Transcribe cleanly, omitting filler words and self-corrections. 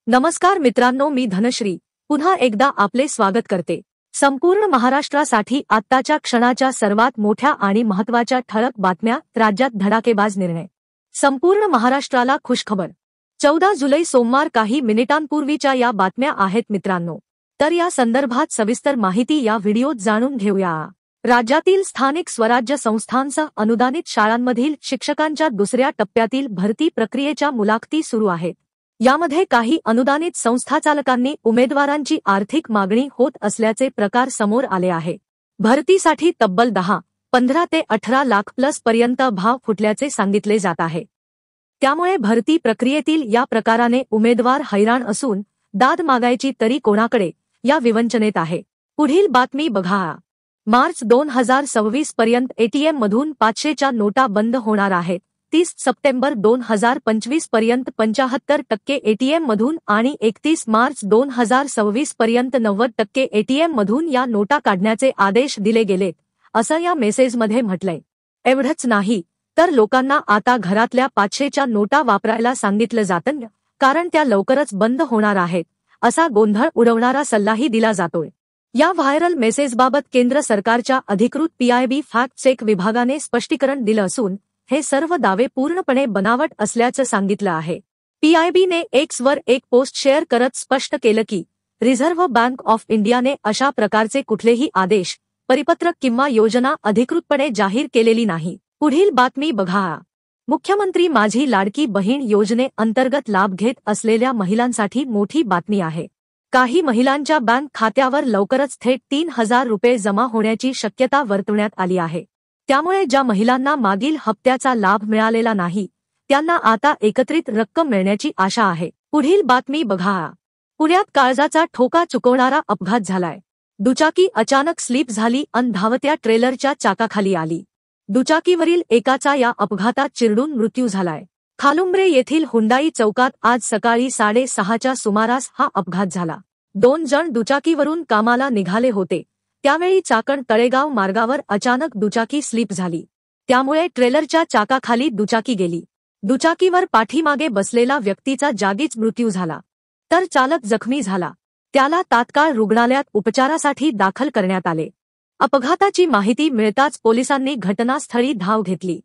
नमस्कार मित्रांनो, मी धनश्री पुन्हा एकदा आपले स्वागत करते। संपूर्ण महाराष्ट्रासाठी आत्ताच्या क्षणाच्या सर्वात मोठ्या आणि महत्त्वाच्या ठळक बातम्या। राज्यात धडाकेबाज निर्णय, संपूर्ण महाराष्ट्राला खुशखबर। 14 जुलै सोमवार काही मिनिटांपूर्वीच्या या बातम्या आहेत मित्रांनो। तर या संदर्भात सविस्तर माहिती या व्हिडिओत जाणून घेऊया। राज्यातील स्थानिक स्वराज्य संस्थांसह अनुदानित शाळांमधील शिक्षकांच्या दुसऱ्या टप्प्यातील भरती प्रक्रियेच्या मुलाखती सुरू आहेत। यामध्ये काही अनुदानित संस्थाचालकांनी उमेदवारांची आर्थिक मागणी होत असल्याचे प्रकार समोर आले आहे। भरतीसाठी तब्बल 10, 15 ते 18 लाख प्लस पर्यंत भाव फुटल्याचे सांगितले जात आहे। त्यामुळे भरती प्रक्रियेतील या प्रकाराने उमेदवार हैराण असून दाद मागायची तरी कोणाकडे या विवंचनेत आहे। पुढील बातमी बघा। मार्च 2026 पर्यंत एटीएम मधून 500च्या नोटा बंद होणार आहेत। 30 सप्टेंबर 2025 पर्यंत 75% एटीएम मधून आणि 31 मार्च 2026 पर्यंत 90% एटीएम मधून या नोटा काढण्याचे आदेश दिले गेलेत, असं या मेसेजमध्ये म्हटलंय। एवढंच नाही तर लोकांना आता घरातल्या 500च्या नोटा वापरायला सांगितलं जातं, कारण त्या लवकरच बंद होणार आहेत, असा गोंधळ उडवणारा सल्लाही दिला जातोय। या व्हायरल मेसेजबाबत केंद्र सरकारच्या अधिकृत PIB फॅक्ट चेक विभागाने स्पष्टीकरण दिलं असून हे सर्व दावे पूर्णपणे बनावट असल्याचं सांगितलं आहे। PIB ने X वर एक पोस्ट शेअर करत स्पष्ट केलं की रिझर्व्ह बँक ऑफ इंडियाने अशा प्रकारचे कुठलेही आदेश, परिपत्रक किंवा योजना अधिकृतपणे जाहीर केलेली नाही। पुढील बातमी बघा। मुख्यमंत्री माझी लाडकी बहीण योजनेअंतर्गत लाभ घेत असलेल्या महिलांसाठी मोठी बातमी आहे। काही महिलांच्या बँक खात्यावर लवकरच थेट 3000 रुपये जमा होण्याची शक्यता वर्तवण्यात आली आहे। त्यामुळे ज्या महिलांना मागील हप्त्याचा लाभ मिळालेला नाही, त्यांना आता एकत्रित रक्कम मिळण्याची आशा आहे। पुढील बातमी बघा। पुण्यात काळजाचा ठोका चुकवणारा अपघात झालाय। दुचाकी अचानक स्लिप झाली अन धावत्या ट्रेलरच्या चाकाखाली आली। दुचाकीवरील एकाचा या अपघातात चिरडून मृत्यू झालाय। खालुंब्रे येथील हुंडाई चौकात आज सकाळी 6:30च्या सुमारास हा अपघात झाला। 2 जण दुचाकीवरून कामाला निघाले होते, त्यावेळी चाकण तळेगाव मार्गावर अचानक दुचाकी स्लिप झाली। त्यामुळे ट्रेलरच्या चाकाखाली दुचाकी गेली। दुचाकीवर पाठीमागे बसलेला व्यक्तीचा जागीच मृत्यू झाला, तर चालक जखमी झाला। त्याला तात्काळ रुग्णालयात उपचारासाठी दाखल करण्यात आले। अपघाताची माहिती मिळताच पोलिसांनी घटनास्थळी धाव घेतली।